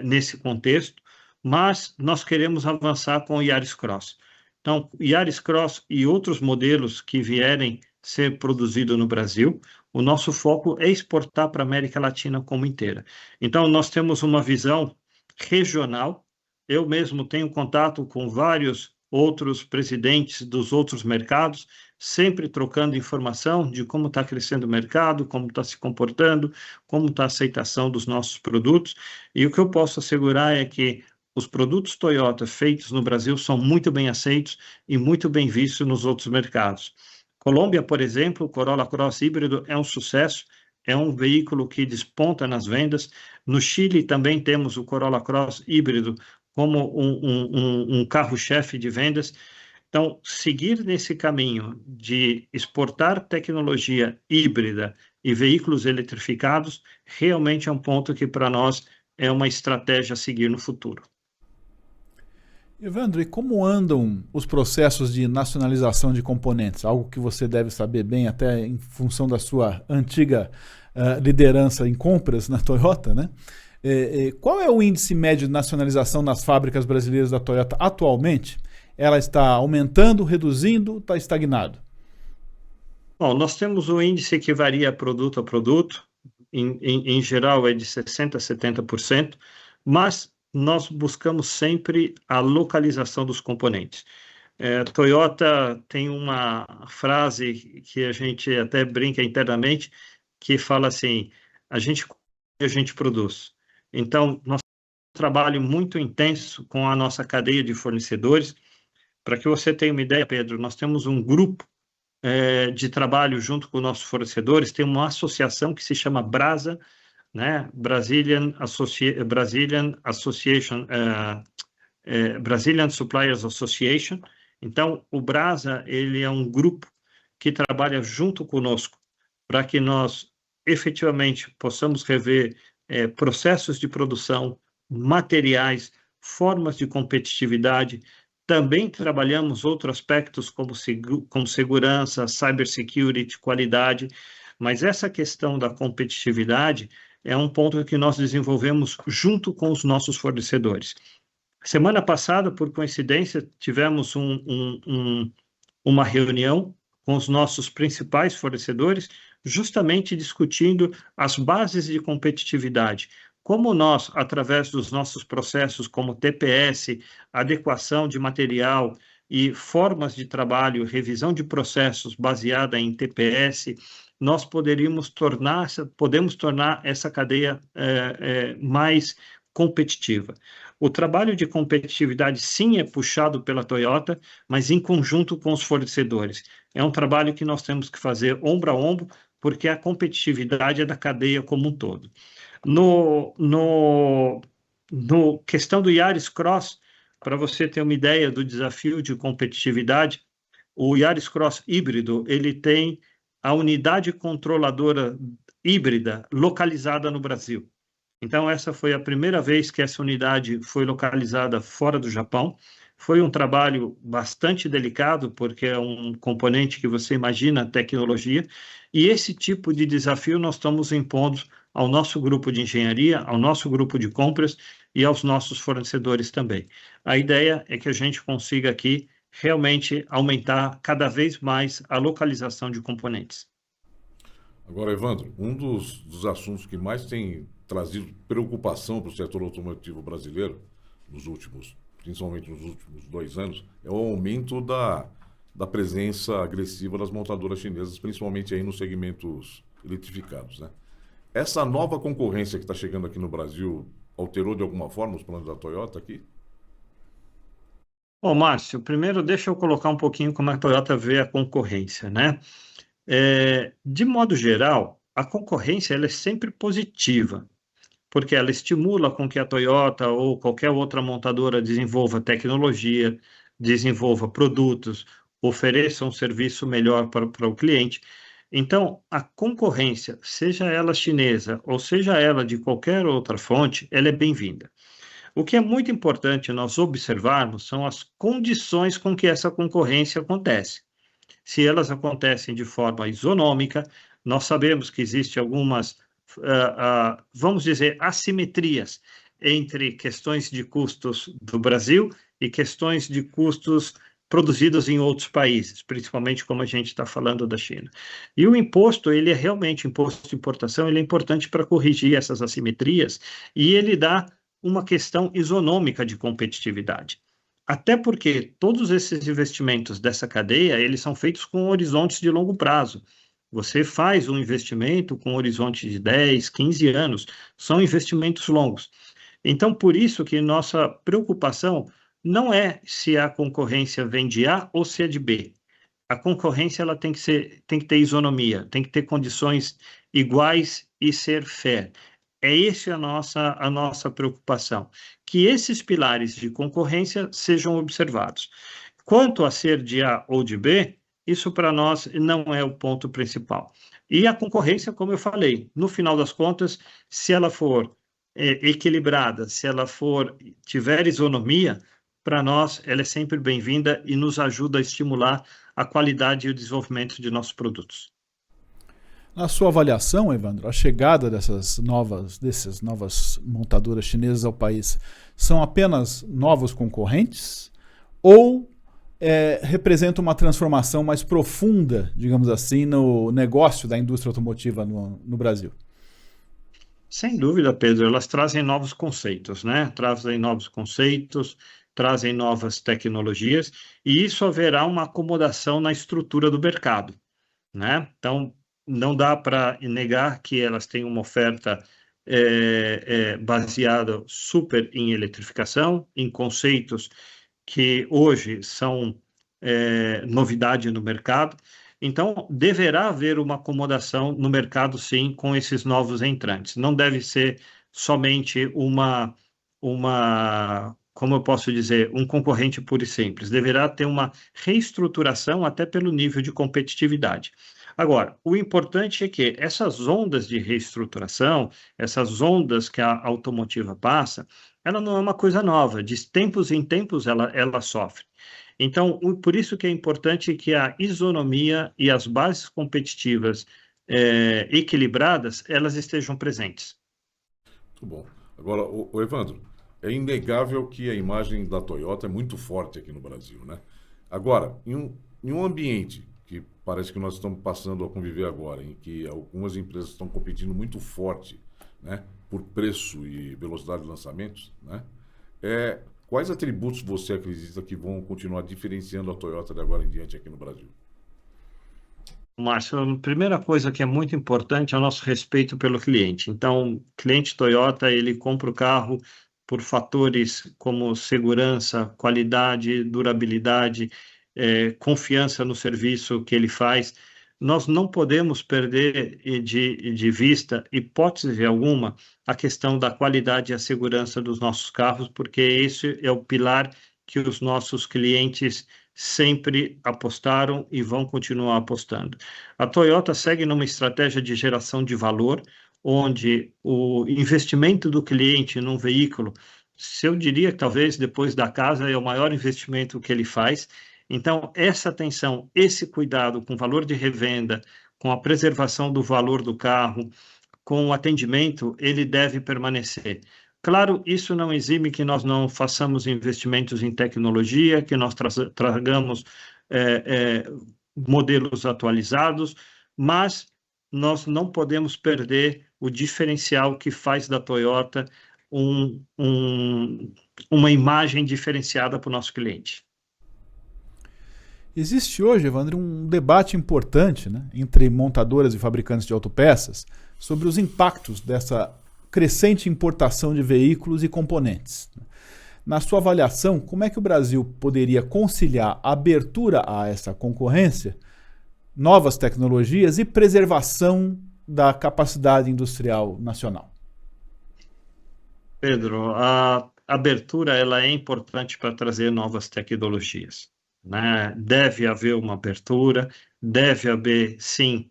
nesse contexto, mas nós queremos avançar com o Yaris Cross. Então, Yaris Cross e outros modelos que vierem ser produzidos no Brasil, o nosso foco é exportar para a América Latina como inteira. Então, nós temos uma visão regional. Eu mesmo tenho contato com vários outros presidentes dos outros mercados, sempre trocando informação de como está crescendo o mercado, como está se comportando, como está a aceitação dos nossos produtos. E o que eu posso assegurar é que os produtos Toyota feitos no Brasil são muito bem aceitos e muito bem vistos nos outros mercados. Colômbia, por exemplo, o Corolla Cross híbrido é um sucesso, é um veículo que desponta nas vendas. No Chile também temos o Corolla Cross híbrido como um carro-chefe de vendas. Então, seguir nesse caminho de exportar tecnologia híbrida e veículos eletrificados realmente é um ponto que para nós é uma estratégia a seguir no futuro. Evandro, e como andam os processos de nacionalização de componentes? Algo que você deve saber bem, até em função da sua antiga liderança em compras na Toyota, né? Qual é o índice médio de nacionalização nas fábricas brasileiras da Toyota atualmente? Ela está aumentando, reduzindo, está estagnado? Bom, nós temos o índice que varia produto a produto, em geral é de 60% a 70%, mas nós buscamos sempre a localização dos componentes. Toyota tem uma frase que a gente até brinca internamente, que fala assim, a gente produz. Então, nós temos um trabalho muito intenso com a nossa cadeia de fornecedores. Para que você tenha uma ideia, Pedro, nós temos um grupo de trabalho junto com nossos fornecedores, tem uma associação que se chama BRASA, né? Brazilian Suppliers Association. Então, o BRASA, ele é um grupo que trabalha junto conosco para que nós efetivamente possamos rever processos de produção, materiais, formas de competitividade. Também trabalhamos outros aspectos como segurança, cybersecurity, qualidade, mas essa questão da competitividade é um ponto que nós desenvolvemos junto com os nossos fornecedores. Semana passada, por coincidência, tivemos uma reunião com os nossos principais fornecedores, justamente discutindo as bases de competitividade. Como nós, através dos nossos processos como TPS, adequação de material e formas de trabalho, revisão de processos baseada em TPS, nós podemos tornar essa cadeia mais competitiva. O trabalho de competitividade, sim, é puxado pela Toyota, mas em conjunto com os fornecedores. É um trabalho que nós temos que fazer ombro a ombro, porque a competitividade é da cadeia como um todo. No questão do Yaris Cross, para você ter uma ideia do desafio de competitividade, o Yaris Cross híbrido, ele tem a unidade controladora híbrida localizada no Brasil. Então, essa foi a primeira vez que essa unidade foi localizada fora do Japão. Foi um trabalho bastante delicado, porque é um componente que você imagina a tecnologia, e esse tipo de desafio nós estamos impondo ao nosso grupo de engenharia, ao nosso grupo de compras e aos nossos fornecedores também. A ideia é que a gente consiga aqui realmente aumentar cada vez mais a localização de componentes. Agora, Evandro, um dos assuntos que mais tem trazido preocupação para o setor automotivo brasileiro nos últimos principalmente nos últimos 2 anos, é o aumento da presença agressiva das montadoras chinesas, principalmente aí nos segmentos eletrificados, né? Essa nova concorrência que está chegando aqui no Brasil alterou de alguma forma os planos da Toyota aqui? Bom, Márcio, primeiro deixa eu colocar um pouquinho como a Toyota vê a concorrência, né? De modo geral, a concorrência ela é sempre positiva, porque ela estimula com que a Toyota ou qualquer outra montadora desenvolva tecnologia, desenvolva produtos, ofereça um serviço melhor para o cliente. Então, a concorrência, seja ela chinesa ou seja ela de qualquer outra fonte, ela é bem-vinda. O que é muito importante nós observarmos são as condições com que essa concorrência acontece. Se elas acontecem de forma isonômica, nós sabemos que existem algumas, vamos dizer, assimetrias entre questões de custos do Brasil e questões de custos produzidos em outros países, principalmente como a gente está falando da China. E o imposto, ele é realmente, imposto de importação, ele é importante para corrigir essas assimetrias e ele dá uma questão isonômica de competitividade. Até porque todos esses investimentos dessa cadeia, eles são feitos com horizontes de longo prazo. Você faz um investimento com horizonte de 10, 15 anos, são investimentos longos. Então, por isso que nossa preocupação não é se a concorrência vem de A ou se é de B. A concorrência ela tem que ter isonomia, tem que ter condições iguais e ser fair. É essa a nossa preocupação, que esses pilares de concorrência sejam observados. Quanto a ser de A ou de B, isso para nós não é o ponto principal. E a concorrência, como eu falei, no final das contas, se ela for equilibrada, se ela tiver isonomia, para nós ela é sempre bem-vinda e nos ajuda a estimular a qualidade e o desenvolvimento de nossos produtos. Na sua avaliação, Evandro, a chegada dessas novas montadoras chinesas ao país são apenas novos concorrentes ou representa uma transformação mais profunda, digamos assim, no negócio da indústria automotiva no Brasil? Sem dúvida, Pedro, elas trazem novos conceitos, né? Trazem novos conceitos, trazem novas tecnologias e isso haverá uma acomodação na estrutura do mercado, né? Então, não dá para negar que elas têm uma oferta baseada super em eletrificação, em conceitos que hoje são novidade no mercado. Então, deverá haver uma acomodação no mercado, sim, com esses novos entrantes. Não deve ser somente como eu posso dizer, um concorrente puro e simples. Deverá ter uma reestruturação até pelo nível de competitividade. Agora, o importante é que essas ondas de reestruturação, essas ondas que a automotiva passa, ela não é uma coisa nova, de tempos em tempos ela sofre. Então, por isso que é importante que a isonomia e as bases competitivas equilibradas, elas estejam presentes. Muito bom. Agora, o Evandro, é inegável que a imagem da Toyota é muito forte aqui no Brasil, né? Agora, em um ambiente que parece que nós estamos passando a conviver agora, em que algumas empresas estão competindo muito forte, né, por preço e velocidade de lançamentos, né? Quais atributos você acredita que vão continuar diferenciando a Toyota de agora em diante aqui no Brasil? Márcio, a primeira coisa que é muito importante é o nosso respeito pelo cliente. Então, o cliente Toyota, ele compra o carro por fatores como segurança, qualidade, durabilidade, confiança no serviço que ele faz. Nós não podemos perder de vista, hipótese alguma, a questão da qualidade e a segurança dos nossos carros, porque esse é o pilar que os nossos clientes sempre apostaram e vão continuar apostando. A Toyota segue numa estratégia de geração de valor, onde o investimento do cliente num veículo, se eu diria que talvez depois da casa é o maior investimento que ele faz. Então, essa atenção, esse cuidado com o valor de revenda, com a preservação do valor do carro, com o atendimento, ele deve permanecer. Claro, isso não exime que nós não façamos investimentos em tecnologia, que nós tragamos modelos atualizados, mas nós não podemos perder o diferencial que faz da Toyota uma imagem diferenciada para o nosso cliente. Existe hoje, Evandro, um debate importante, né, entre montadoras e fabricantes de autopeças sobre os impactos dessa crescente importação de veículos e componentes. Na sua avaliação, como é que o Brasil poderia conciliar a abertura a essa concorrência, novas tecnologias e preservação da capacidade industrial nacional? Pedro, a abertura ela é importante para trazer novas tecnologias, né? Deve haver uma abertura, deve haver, sim,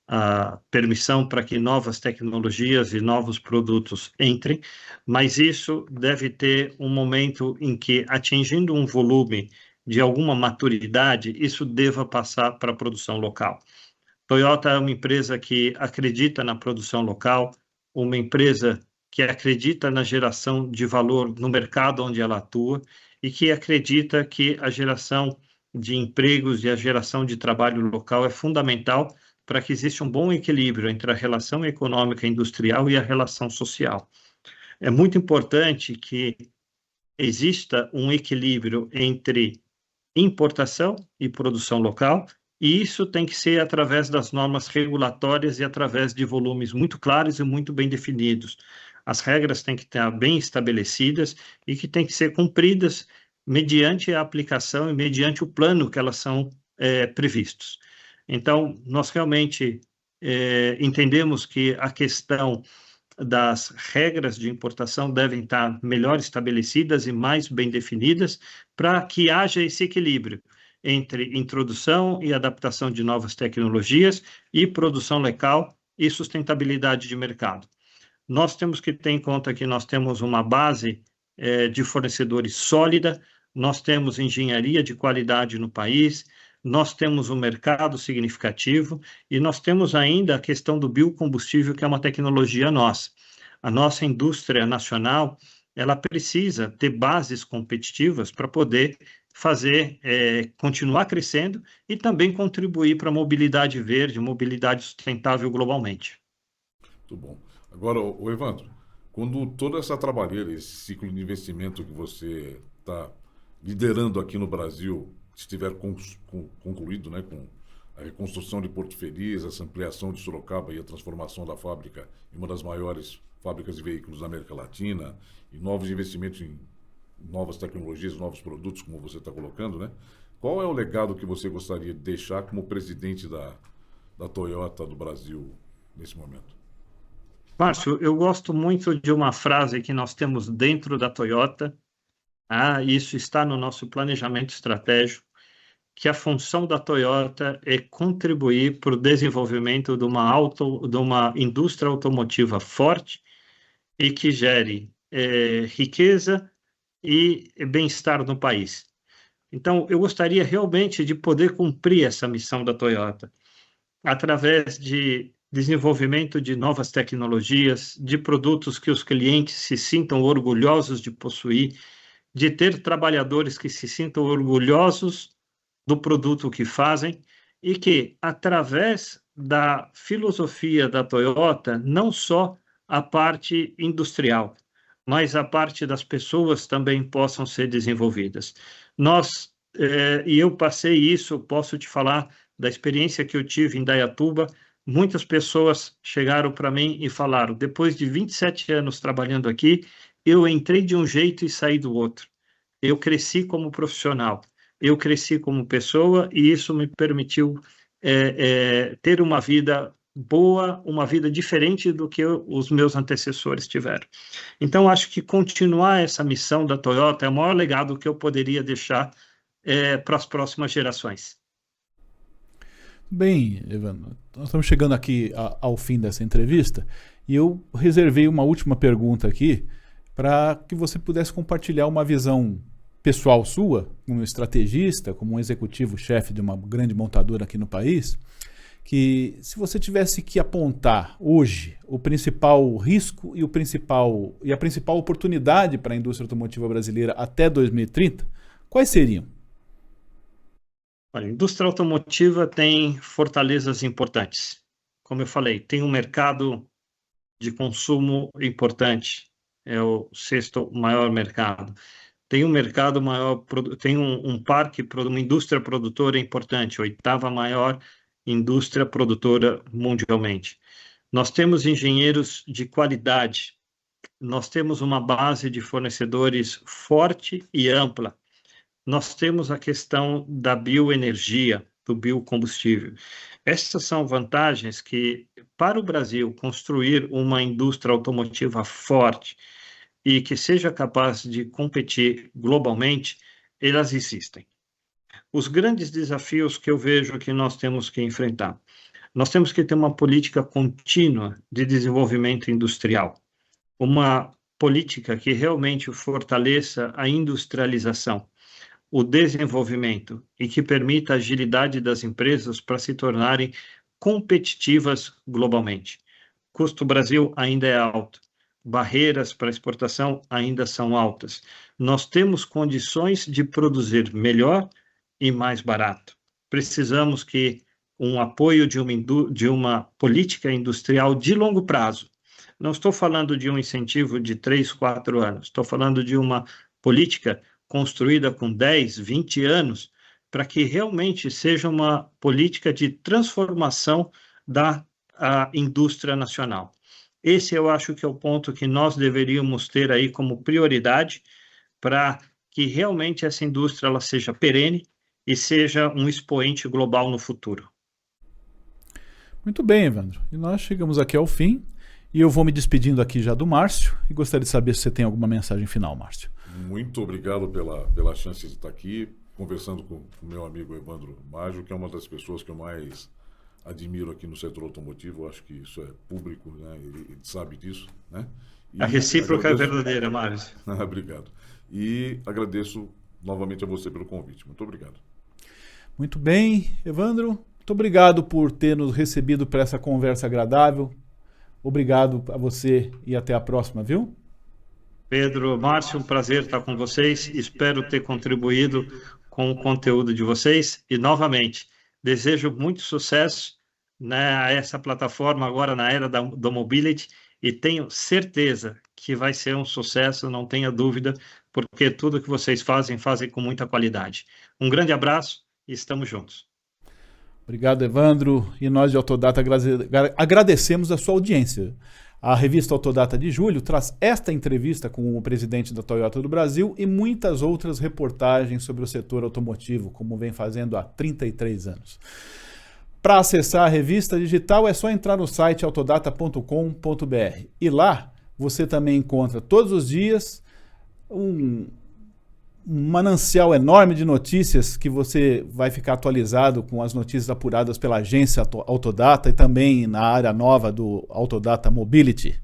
a permissão para que novas tecnologias e novos produtos entrem, mas isso deve ter um momento em que, atingindo um volume de alguma maturidade, isso deva passar para a produção local. Toyota é uma empresa que acredita na produção local, uma empresa que acredita na geração de valor no mercado onde ela atua e que acredita que a geração de empregos e a geração de trabalho local é fundamental para que exista um bom equilíbrio entre a relação econômica e industrial e a relação social. É muito importante que exista um equilíbrio entre importação e produção local, e isso tem que ser através das normas regulatórias e através de volumes muito claros e muito bem definidos. As regras têm que estar bem estabelecidas e que têm que ser cumpridas mediante a aplicação e mediante o plano que elas são previstos. Então, nós realmente entendemos que a questão das regras de importação devem estar melhor estabelecidas e mais bem definidas para que haja esse equilíbrio entre introdução e adaptação de novas tecnologias e produção local e sustentabilidade de mercado. Nós temos que ter em conta que nós temos uma base de fornecedores sólida, nós temos engenharia de qualidade no país, nós temos um mercado significativo e nós temos ainda a questão do biocombustível, que é uma tecnologia nossa. A nossa indústria nacional, ela precisa ter bases competitivas para poder fazer, continuar crescendo e também contribuir para a mobilidade verde, mobilidade sustentável globalmente. Muito bom. Agora, o Evandro, quando toda essa trabalheira, esse ciclo de investimento que você está liderando aqui no Brasil, estiver concluído, né, com a reconstrução de Porto Feliz, essa ampliação de Sorocaba e a transformação da fábrica em uma das maiores fábricas de veículos da América Latina, e novos investimentos em novas tecnologias, novos produtos, como você está colocando, né? Qual é o legado que você gostaria de deixar como presidente da Toyota do Brasil nesse momento? Márcio, eu gosto muito de uma frase que nós temos dentro da Toyota, isso está no nosso planejamento estratégico, que a função da Toyota é contribuir para o desenvolvimento de uma indústria automotiva forte e que gere riqueza e bem-estar no país. Então, eu gostaria realmente de poder cumprir essa missão da Toyota através de desenvolvimento de novas tecnologias, de produtos que os clientes se sintam orgulhosos de possuir, de ter trabalhadores que se sintam orgulhosos do produto que fazem e que, através da filosofia da Toyota, não só a parte industrial, mas a parte das pessoas também possam ser desenvolvidas. E eu passei isso, posso te falar da experiência que eu tive em Indaiatuba. Muitas pessoas chegaram para mim e falaram, depois de 27 anos trabalhando aqui, eu entrei de um jeito e saí do outro. Eu cresci como profissional, eu cresci como pessoa e isso me permitiu ter uma vida boa, uma vida diferente do que os meus antecessores tiveram. Então, acho que continuar essa missão da Toyota é o maior legado que eu poderia deixar para as próximas gerações. Bem, Evandro, nós estamos chegando aqui ao fim dessa entrevista e eu reservei uma última pergunta aqui para que você pudesse compartilhar uma visão pessoal sua, como estrategista, como um executivo-chefe de uma grande montadora aqui no país, que se você tivesse que apontar hoje o principal risco e a principal oportunidade para a indústria automotiva brasileira até 2030, quais seriam? A indústria automotiva tem fortalezas importantes. Como eu falei, tem um mercado de consumo importante, é o sexto maior mercado. Tem um mercado maior, tem um parque, uma indústria produtora importante, oitava maior indústria produtora mundialmente. Nós temos engenheiros de qualidade, nós temos uma base de fornecedores forte e ampla. Nós temos a questão da bioenergia, do biocombustível. Essas são vantagens que, para o Brasil, construir uma indústria automotiva forte e que seja capaz de competir globalmente, elas existem. Os grandes desafios que eu vejo que nós temos que enfrentar. Nós temos que ter uma política contínua de desenvolvimento industrial, uma política que realmente fortaleça a industrialização, o desenvolvimento e que permita a agilidade das empresas para se tornarem competitivas globalmente. O custo do Brasil ainda é alto, barreiras para exportação ainda são altas. Nós temos condições de produzir melhor e mais barato. Precisamos que um apoio de uma política industrial de longo prazo. Não estou falando de um incentivo de 3, 4 anos, estou falando de uma política construída com 10, 20 anos, para que realmente seja uma política de transformação da indústria nacional. Esse eu acho que é o ponto que nós deveríamos ter aí como prioridade para que realmente essa indústria ela seja perene e seja um expoente global no futuro. Muito bem, Evandro. E nós chegamos aqui ao fim e eu vou me despedindo aqui já do Márcio e gostaria de saber se você tem alguma mensagem final, Márcio. Muito obrigado pela chance de estar aqui conversando com o meu amigo Evandro Maggio, que é uma das pessoas que eu mais admiro aqui no setor automotivo. Eu acho que isso é público, né? Ele sabe disso, né? E a recíproca agradeço... é verdadeira, Márcio. Obrigado. E agradeço novamente a você pelo convite. Muito obrigado. Muito bem, Evandro. Muito obrigado por ter nos recebido para essa conversa agradável. Obrigado a você e até a próxima, viu? Pedro, Márcio, um prazer estar com vocês. Espero ter contribuído com o conteúdo de vocês. E, novamente, desejo muito sucesso, né, a essa plataforma agora na era do mobility e tenho certeza que vai ser um sucesso, não tenha dúvida, porque tudo que vocês fazem com muita qualidade. Um grande abraço e estamos juntos. Obrigado, Evandro. E nós de Autodata agradecemos a sua audiência. A revista Autodata de julho traz esta entrevista com o presidente da Toyota do Brasil e muitas outras reportagens sobre o setor automotivo, como vem fazendo há 33 anos. Para acessar a revista digital é só entrar no site autodata.com.br e lá você também encontra todos os dias um manancial enorme de notícias que você vai ficar atualizado com as notícias apuradas pela agência Autodata e também na área nova do Autodata Mobility.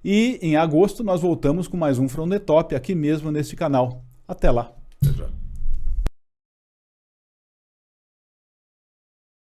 E em agosto nós voltamos com mais um From the Top aqui mesmo neste canal. Até lá! Até já.